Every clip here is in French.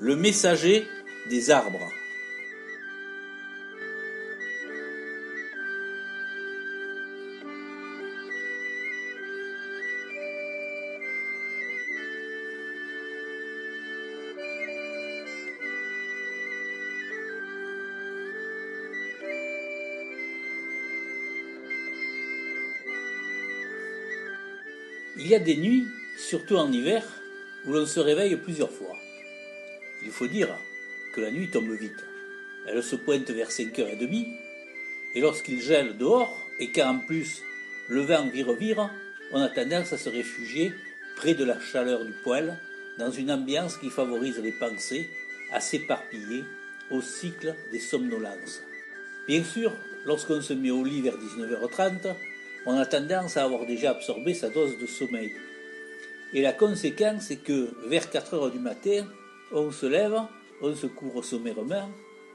Le messager des arbres. Il y a des nuits, surtout en hiver, où l'on se réveille plusieurs fois. Il faut dire que la nuit tombe vite. Elle se pointe vers 5h30, et lorsqu'il gèle dehors, et qu'en plus le vent vire, on a tendance à se réfugier près de la chaleur du poêle, dans une ambiance qui favorise les pensées à s'éparpiller au cycle des somnolences. Bien sûr, lorsqu'on se met au lit vers 19h30, on a tendance à avoir déjà absorbé sa dose de sommeil. Et la conséquence est que vers 4h du matin, on se lève, on se couvre sommairement,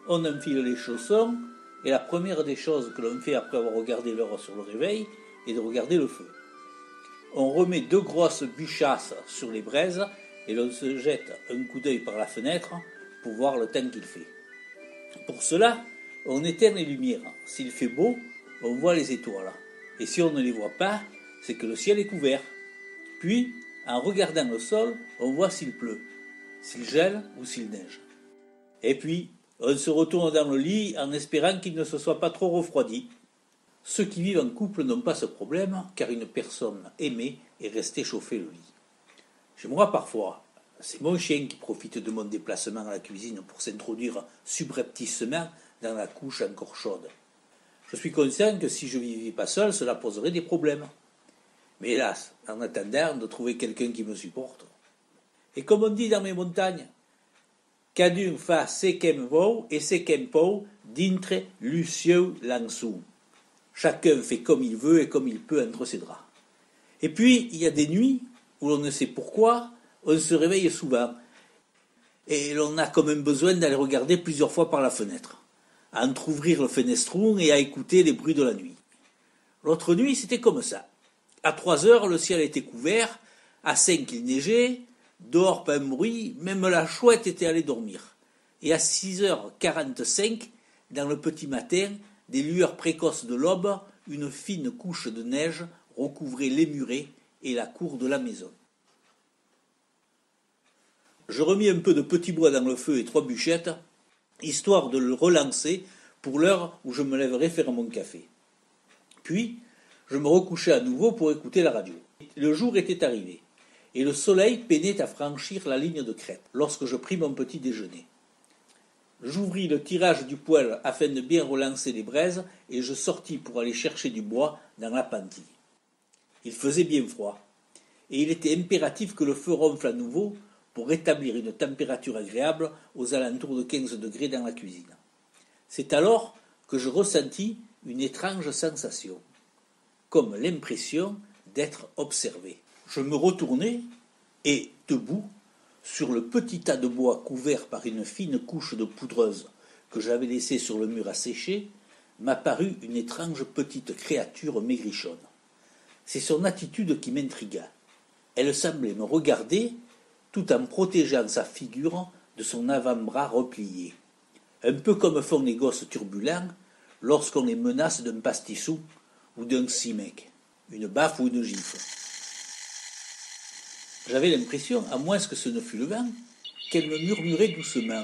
on enfile les chaussons, et la première des choses que l'on fait après avoir regardé l'heure sur le réveil est de regarder le feu. On remet 2 grosses bûchasses sur les braises et l'on se jette un coup d'œil par la fenêtre pour voir le temps qu'il fait. Pour cela, on éteint les lumières. S'il fait beau, on voit les étoiles. Et si on ne les voit pas, c'est que le ciel est couvert. Puis, en regardant le sol, on voit s'il pleut, s'il gèle ou s'il neige. Et puis, on se retourne dans le lit en espérant qu'il ne se soit pas trop refroidi. Ceux qui vivent en couple n'ont pas ce problème, car une personne aimée est restée chauffer le lit. Chez moi, parfois, c'est mon chien qui profite de mon déplacement à la cuisine pour s'introduire subrepticement dans la couche encore chaude. Je suis conscient que si je ne vivais pas seul, cela poserait des problèmes. Mais hélas, en attendant de trouver quelqu'un qui me supporte. Et comme on dit dans mes montagnes, cadun fa ce qu'aime vau et ce qu'aime pou dintre lucieux lansou. Chacun fait comme il veut et comme il peut entre ses draps. Et puis, il y a des nuits où l'on ne sait pourquoi, on se réveille souvent. Et l'on a quand même besoin d'aller regarder plusieurs fois par la fenêtre, à entr'ouvrir le fenestron et à écouter les bruits de la nuit. L'autre nuit, c'était comme ça. À 3h, le ciel était couvert, à 5, il neigeait, dehors pas un bruit, même la chouette était allée dormir. Et à 6h45, dans le petit matin, des lueurs précoces de l'aube, une fine couche de neige recouvrait les murets et la cour de la maison. Je remis un peu de petit bois dans le feu et 3 bûchettes, histoire de le relancer pour l'heure où je me lèverais faire mon café. Puis, je me recouchai à nouveau pour écouter la radio. Le jour était arrivé, et le soleil peinait à franchir la ligne de crête lorsque je pris mon petit déjeuner. J'ouvris le tirage du poêle afin de bien relancer les braises, et je sortis pour aller chercher du bois dans la pentille. Il faisait bien froid, et il était impératif que le feu ronfle à nouveau pour rétablir une température agréable aux alentours de 15 degrés dans la cuisine. C'est alors que je ressentis une étrange sensation, comme l'impression d'être observé. Je me retournai et, debout, sur le petit tas de bois couvert par une fine couche de poudreuse que j'avais laissée sur le mur à sécher, m'apparut une étrange petite créature maigrichonne. C'est son attitude qui m'intrigua. Elle semblait me regarder tout en protégeant sa figure de son avant-bras replié, un peu comme font les gosses turbulents lorsqu'on les menace d'un pastissou ou d'un cimec, une baffe ou une gifle. J'avais l'impression, à moins que ce ne fût le vent, qu'elle me murmurait doucement.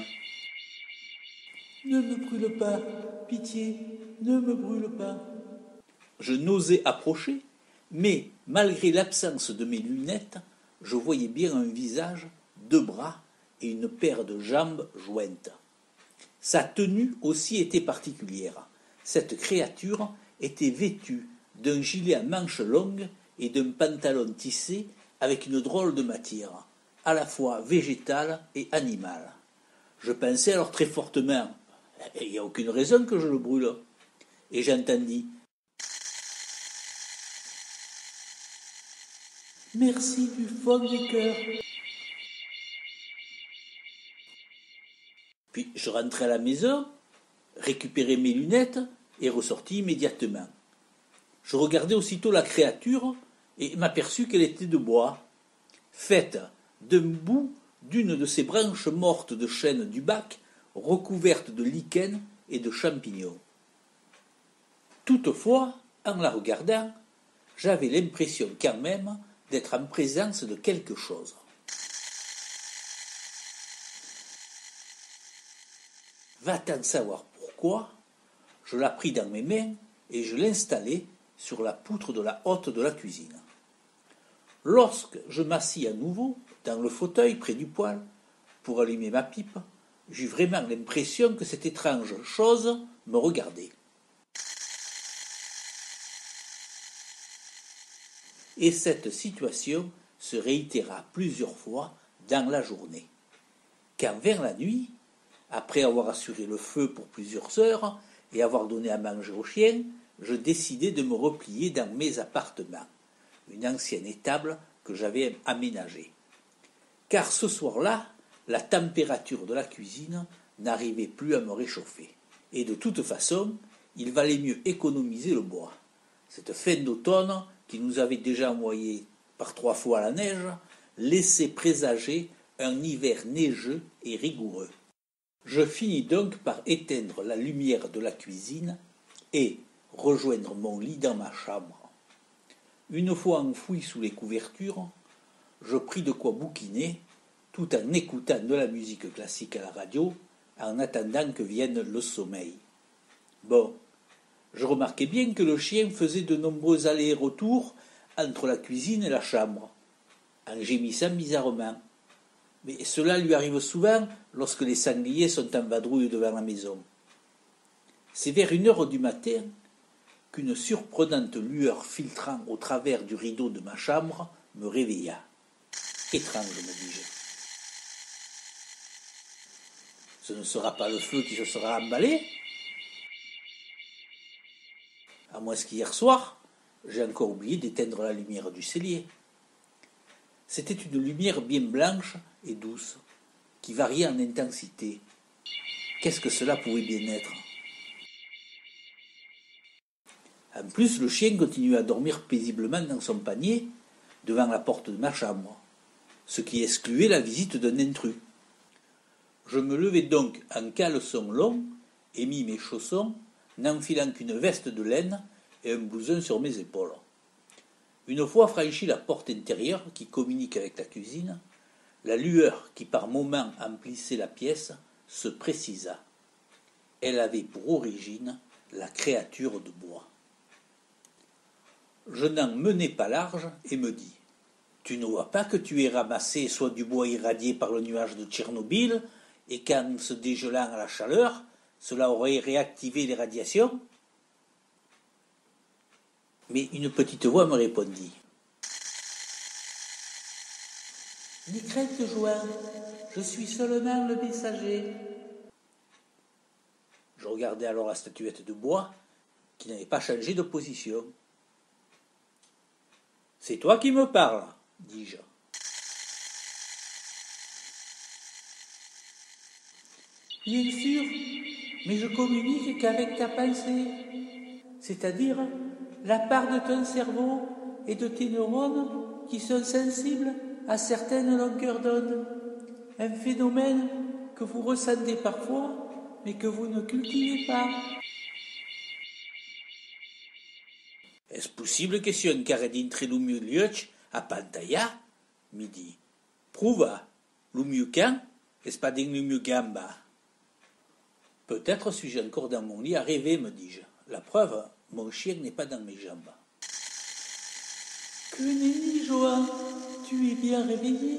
« Ne me brûle pas, pitié, ne me brûle pas. » Je n'osais approcher, mais malgré l'absence de mes lunettes, je voyais bien un visage, 2 bras et une paire de jambes jointes. Sa tenue aussi était particulière. Cette créature était vêtue d'un gilet à manches longues et d'un pantalon tissé avec une drôle de matière, à la fois végétale et animale. Je pensais alors très fortement, il n'y a aucune raison que je le brûle. Et j'entendis, « Merci du fond du cœur. » Puis je rentrai à la maison, récupérai mes lunettes et ressortis immédiatement. Je regardai aussitôt la créature et m'aperçus qu'elle était de bois, faite d'un bout d'une de ces branches mortes de chêne du bac, recouvertes de lichens et de champignons. Toutefois, en la regardant, j'avais l'impression quand même d'être en présence de quelque chose. Va-t-en savoir pourquoi, je la pris dans mes mains et je l'installai sur la poutre de la hotte de la cuisine. Lorsque je m'assis à nouveau dans le fauteuil près du poêle pour allumer ma pipe, j'eus vraiment l'impression que cette étrange chose me regardait. Et cette situation se réitéra plusieurs fois dans la journée. Quand vers la nuit, après avoir assuré le feu pour plusieurs heures et avoir donné à manger aux chiens, je décidai de me replier dans mes appartements, une ancienne étable que j'avais aménagée. Car ce soir-là, la température de la cuisine n'arrivait plus à me réchauffer. Et de toute façon, il valait mieux économiser le bois. Cette fin d'automne, qui nous avait déjà envoyé par 3 fois la neige, laissait présager un hiver neigeux et rigoureux. Je finis donc par éteindre la lumière de la cuisine et rejoindre mon lit dans ma chambre. Une fois enfoui sous les couvertures, je pris de quoi bouquiner, tout en écoutant de la musique classique à la radio, en attendant que vienne le sommeil. Bon, je remarquai bien que le chien faisait de nombreux allers-retours entre la cuisine et la chambre, en gémissant bizarrement. Mais cela lui arrive souvent lorsque les sangliers sont en vadrouille devant la maison. C'est vers 1 heure du matin qu'une surprenante lueur filtrant au travers du rideau de ma chambre me réveilla. Étrange, me dis-je. Ce ne sera pas le feu qui se sera emballé? À moins qu'hier soir, j'ai encore oublié d'éteindre la lumière du cellier. C'était une lumière bien blanche et douce, qui variait en intensité. Qu'est-ce que cela pouvait bien être? En plus, le chien continuait à dormir paisiblement dans son panier, devant la porte de ma chambre, ce qui excluait la visite d'un intrus. Je me levai donc en caleçon long et mis mes chaussons, n'enfilant qu'une veste de laine et un blouson sur mes épaules. Une fois franchi la porte intérieure qui communique avec la cuisine, la lueur qui par moments emplissait la pièce se précisa. Elle avait pour origine la créature de bois. Je n'en menai pas large et me dis « Tu ne vois pas que tu es ramassé soit du bois irradié par le nuage de Tchernobyl, et qu'en se dégelant à la chaleur, cela aurait réactivé les radiations ?» Mais une petite voix me répondit. « N'aie crainte, Joan, je suis seulement le messager. » Je regardai alors la statuette de bois, qui n'avait pas changé de position. « C'est toi qui me parles, dis-je. » Bien sûr, mais je communique qu'avec ta pensée, c'est-à-dire la part de ton cerveau et de tes neurones qui sont sensibles à certaines longueurs d'onde. Un phénomène que vous ressentez parfois, mais que vous ne cultivez pas. Est-ce possible que sia un care dintre lo miu liotg a pantalla? Mi dit. Prouva, lo miu can, est pas din lo miu gamba. Peut-être suis-je encore dans mon lit à rêver, me dis-je. La preuve, mon chien n'est pas dans mes jambes. Que nenni, Joan, tu es bien réveillé.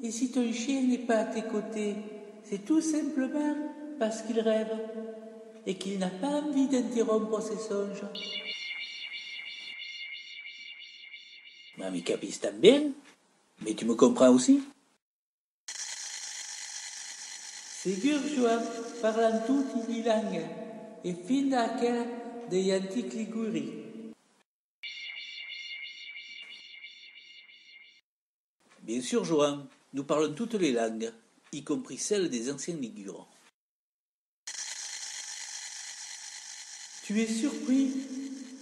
Et si ton chien n'est pas à tes côtés, c'est tout simplement parce qu'il rêve et qu'il n'a pas envie d'interrompre ses songes. Mais capistan bien, mais tu me comprends aussi? Segur, Joan, parlant tutti di langue, e fin d'aquella degli antichi Liguri. Bien sûr, Joan, nous parlons toutes les langues, y compris celles des anciens Ligures. Tu es surpris,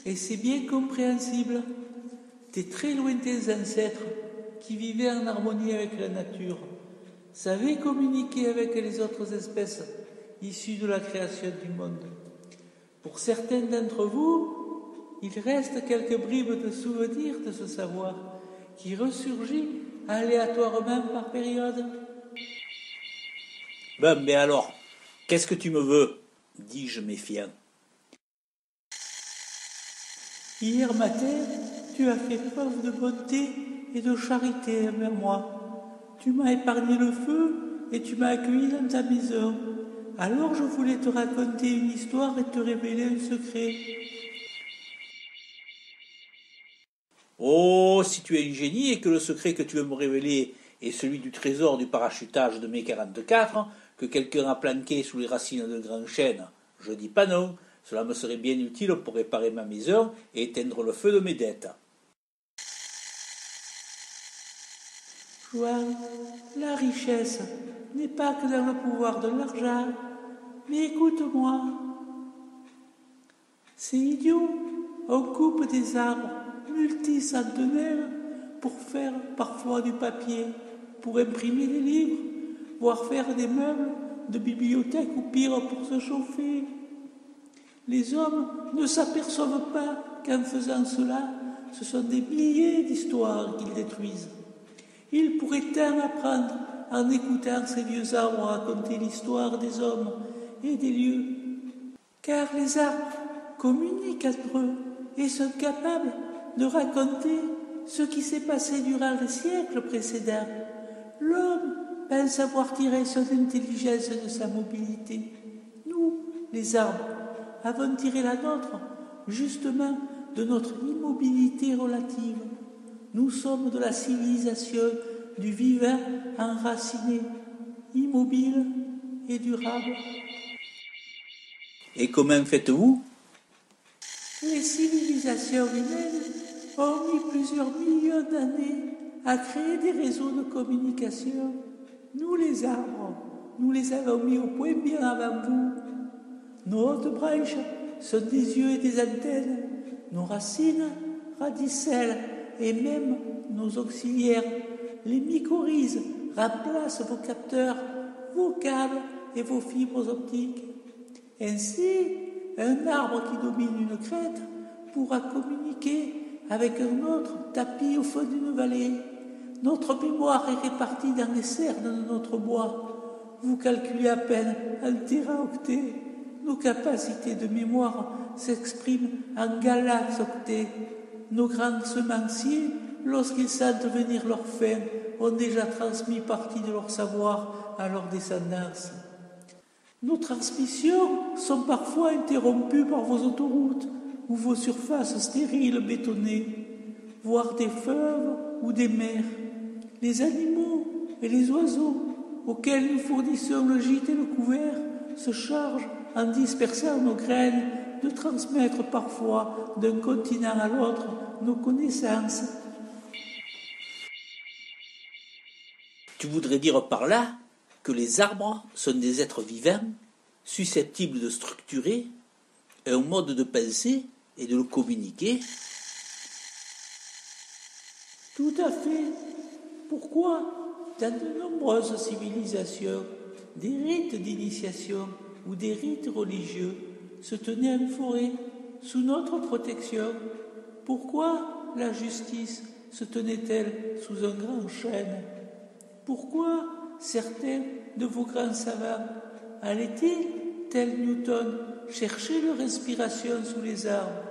et c'est bien compréhensible. Tes très lointains ancêtres qui vivaient en harmonie avec la nature savait communiquer avec les autres espèces issues de la création du monde. Pour certains d'entre vous, il reste quelques bribes de souvenirs de ce savoir qui ressurgit aléatoirement par période. « Ben, mais alors, qu'est-ce que tu me veux ?» dis-je méfiant. « Hier matin, tu as fait preuve de bonté et de charité envers moi. Tu m'as épargné le feu et tu m'as accueilli dans ta maison. Alors je voulais te raconter une histoire et te révéler un secret. » « Oh, si tu es un génie et que le secret que tu veux me révéler est celui du trésor du parachutage de mai 44, que quelqu'un a planqué sous les racines de grands chênes, je dis pas non, cela me serait bien utile pour réparer ma maison et éteindre le feu de mes dettes. » Joanne, la richesse n'est pas que dans le pouvoir de l'argent, mais écoute-moi. C'est idiot, on coupe des arbres multicentenaires pour faire parfois du papier, pour imprimer des livres, voire faire des meubles de bibliothèque ou pire pour se chauffer. Les hommes ne s'aperçoivent pas qu'en faisant cela, ce sont des milliers d'histoires qu'ils détruisent. Ils pourraient tant apprendre en écoutant ces vieux arbres raconter l'histoire des hommes et des lieux. Car les arbres communiquent entre eux et sont capables de raconter ce qui s'est passé durant les siècles précédents. L'homme pense avoir tiré son intelligence de sa mobilité. Nous, les arbres, avons tiré la nôtre justement de notre immobilité relative. Nous sommes de la civilisation du vivant enraciné, immobile et durable. Et comment faites-vous ? Les civilisations humaines ont mis plusieurs millions d'années à créer des réseaux de communication. Nous, les arbres, nous les avons mis au point bien avant vous. Nos hautes branches sont des yeux et des antennes, nos racines, radicelles et même nos auxiliaires, les mycorhizes, remplacent vos capteurs, vos câbles et vos fibres optiques. Ainsi, un arbre qui domine une crête pourra communiquer avec un autre tapis au fond d'une vallée. Notre mémoire est répartie dans les cernes de notre bois. Vous calculez à peine un téraoctet. Nos capacités de mémoire s'expriment en galaxes octets. Nos grands semenciers, lorsqu'ils sentent venir leur fin, ont déjà transmis partie de leur savoir à leur descendance. Nos transmissions sont parfois interrompues par vos autoroutes ou vos surfaces stériles bétonnées, voire des fleuves ou des mers. Les animaux et les oiseaux auxquels nous fournissons le gîte et le couvert se chargent, en dispersant nos graines, de transmettre parfois d'un continent à l'autre nos connaissances. Tu voudrais dire par là que les arbres sont des êtres vivants, susceptibles de structurer un mode de pensée et de le communiquer? Tout à fait. Pourquoi, dans de nombreuses civilisations, des rites d'initiation ou des rites religieux se tenaient en forêt, sous notre protection? Pourquoi la justice se tenait-elle sous un grand chêne? Pourquoi certains de vos grands savants allaient-ils, tel Newton, chercher leur inspiration sous les arbres?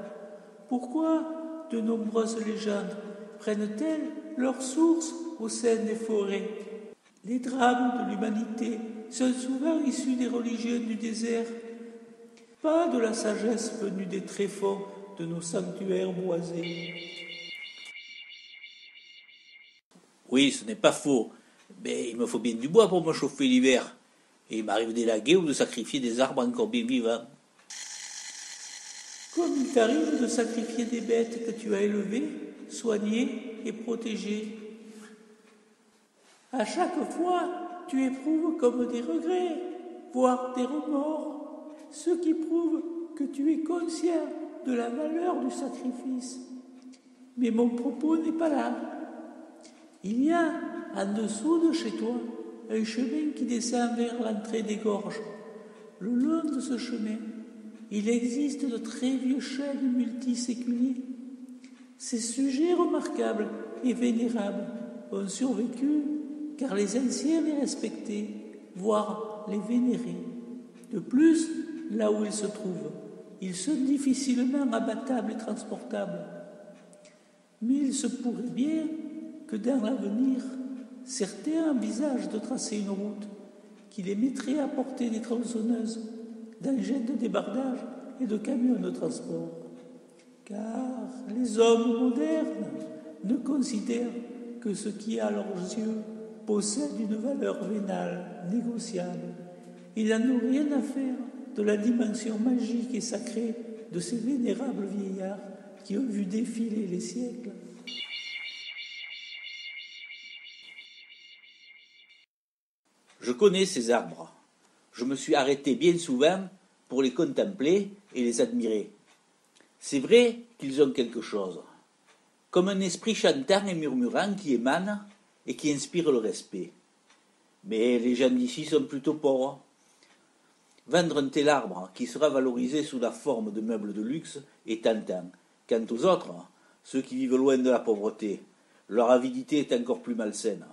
Pourquoi de nombreuses légendes prennent-elles leur source au sein des forêts? Les drames de l'humanité sont souvent issus des religions du désert, pas de la sagesse venue des tréfonds de nos sanctuaires boisés. Oui, ce n'est pas faux, mais il me faut bien du bois pour me chauffer l'hiver, et il m'arrive d'élaguer ou de sacrifier des arbres encore bien vivants. Comme il t'arrive de sacrifier des bêtes que tu as élevées, soignées et protégées. À chaque fois, tu éprouves comme des regrets, voire des remords, ce qui prouve que tu es conscient de la valeur du sacrifice. Mais mon propos n'est pas là. Il y a, en dessous de chez toi, un chemin qui descend vers l'entrée des gorges. Le long de ce chemin, il existe de très vieux chênes multiséculiers. Ces sujets remarquables et vénérables ont survécu car les anciens les respectaient, voire les vénéraient. De plus, là où ils se trouvent, ils sont difficilement abattables et transportables. Mais il se pourrait bien que dans l'avenir, certains envisagent de tracer une route qui les mettrait à portée des tronçonneuses, d'engins de débardage et de camions de transport. Car les hommes modernes ne considèrent que ce qui, à leurs yeux, possède une valeur vénale, négociable. Ils n'en ont rien à faire de la dimension magique et sacrée de ces vénérables vieillards qui ont vu défiler les siècles. Je connais ces arbres. Je me suis arrêté bien souvent pour les contempler et les admirer. C'est vrai qu'ils ont quelque chose, comme un esprit chantant et murmurant qui émane et qui inspire le respect. Mais les gens d'ici sont plutôt pauvres. Vendre un tel arbre qui sera valorisé sous la forme de meubles de luxe est tentant. Quant aux autres, ceux qui vivent loin de la pauvreté, leur avidité est encore plus malsaine.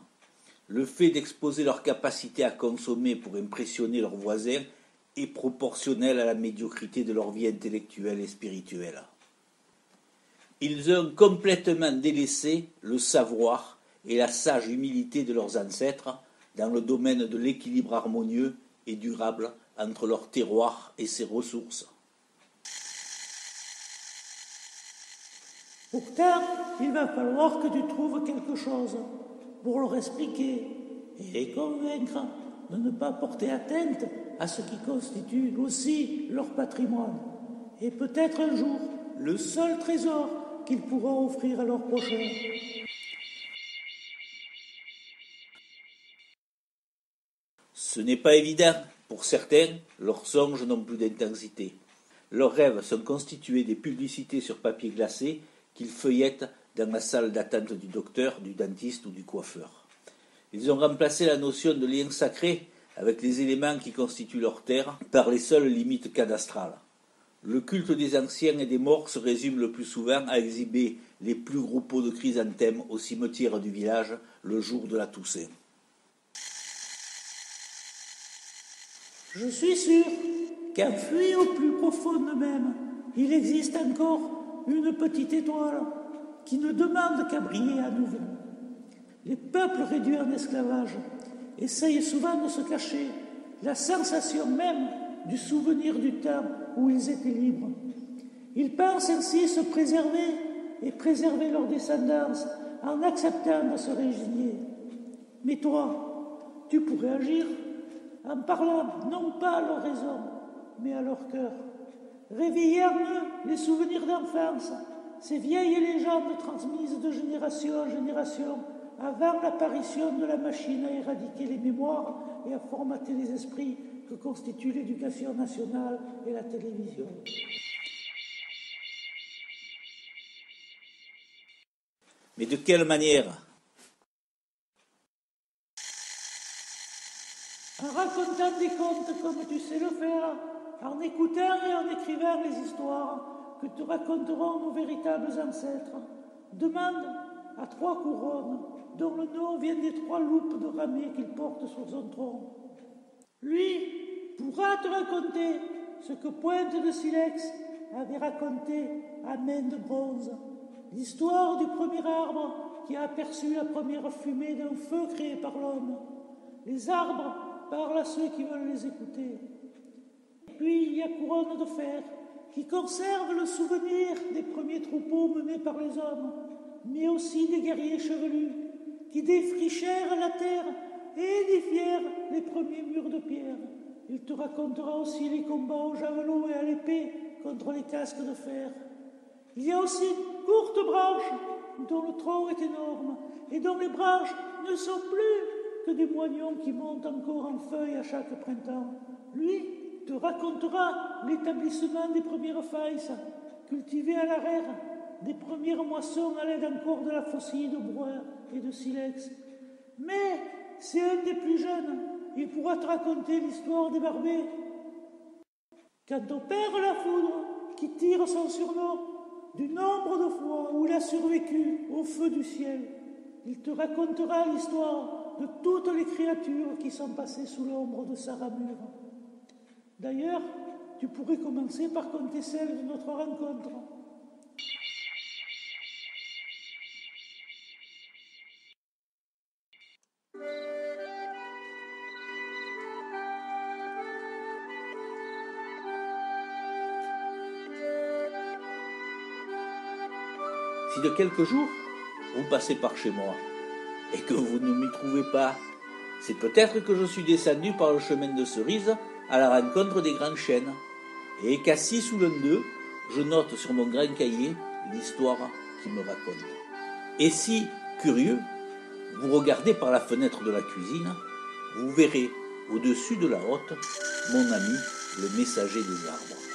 Le fait d'exposer leur capacité à consommer pour impressionner leurs voisins est proportionnel à la médiocrité de leur vie intellectuelle et spirituelle. Ils ont complètement délaissé le savoir et la sage humilité de leurs ancêtres dans le domaine de l'équilibre harmonieux et durable entre leur terroir et ses ressources. Pourtant, il va falloir que tu trouves quelque chose pour leur expliquer et les convaincre de ne pas porter atteinte à ce qui constitue aussi leur patrimoine et peut-être un jour le seul trésor qu'ils pourront offrir à leurs prochains. Ce n'est pas évident. Pour certains, leurs songes n'ont plus d'intensité. Leurs rêves sont constitués des publicités sur papier glacé qu'ils feuillettent dans la salle d'attente du docteur, du dentiste ou du coiffeur. Ils ont remplacé la notion de lien sacré avec les éléments qui constituent leur terre par les seules limites cadastrales. Le culte des anciens et des morts se résume le plus souvent à exhiber les plus gros pots de chrysanthèmes au cimetière du village le jour de la Toussaint. Je suis sûr qu'enfui au plus profond d'eux-mêmes, il existe encore une petite étoile qui ne demande qu'à briller à nouveau. Les peuples réduits en esclavage essayent souvent de se cacher la sensation même du souvenir du temps où ils étaient libres. Ils pensent ainsi se préserver et préserver leur descendance en acceptant de se résigner. Mais toi, tu pourrais agir en parlant non pas à leur raison, mais à leur cœur. Réveiller en eux les souvenirs d'enfance, ces vieilles légendes transmises de génération en génération avant l'apparition de la machine à éradiquer les mémoires et à formater les esprits que constituent l'éducation nationale et la télévision. Mais de quelle manière ? En racontant des contes comme tu sais le faire, en écoutant et en écrivant les histoires que te raconteront nos véritables ancêtres. Demande à 3 couronnes, dont le nom vient des 3 loupes de ramée qu'il porte sur son tronc. Lui pourra te raconter ce que Pointe de Silex avait raconté à main de bronze, l'histoire du premier arbre qui a aperçu la première fumée d'un feu créé par l'homme. Les arbres parlent à ceux qui veulent les écouter. Puis il y a Couronne de Fer, qui conserve le souvenir des premiers troupeaux menés par les hommes, mais aussi des guerriers chevelus, qui défrichèrent la terre et édifièrent les premiers murs de pierre. Il te racontera aussi les combats au javelot et à l'épée contre les casques de fer. Il y a aussi Courte Branche, dont le tronc est énorme, et dont les branches ne sont plus que des moignons qui montent encore en feuilles à chaque printemps. Lui te racontera l'établissement des premières failles, cultivées à l'arrière, des premières moissons à l'aide encore de la faucille de bois et de silex. Mais c'est un des plus jeunes. Il pourra te raconter l'histoire des barbets. Quant au père la foudre, qui tire son surnom, du nombre de fois où il a survécu au feu du ciel, il te racontera l'histoire de toutes les créatures qui sont passées sous l'ombre de sa ramure. D'ailleurs, tu pourrais commencer par compter celle de notre rencontre. Si de quelques jours, vous passez par chez moi et que vous ne m'y trouvez pas, c'est peut-être que je suis descendu par le chemin de Cerise à la rencontre des grands chênes et qu'assis sous l'un d'eux, je note sur mon grand cahier l'histoire qui me raconte. Et si, curieux, vous regardez par la fenêtre de la cuisine, vous verrez au-dessus de la hotte mon ami le messager des arbres.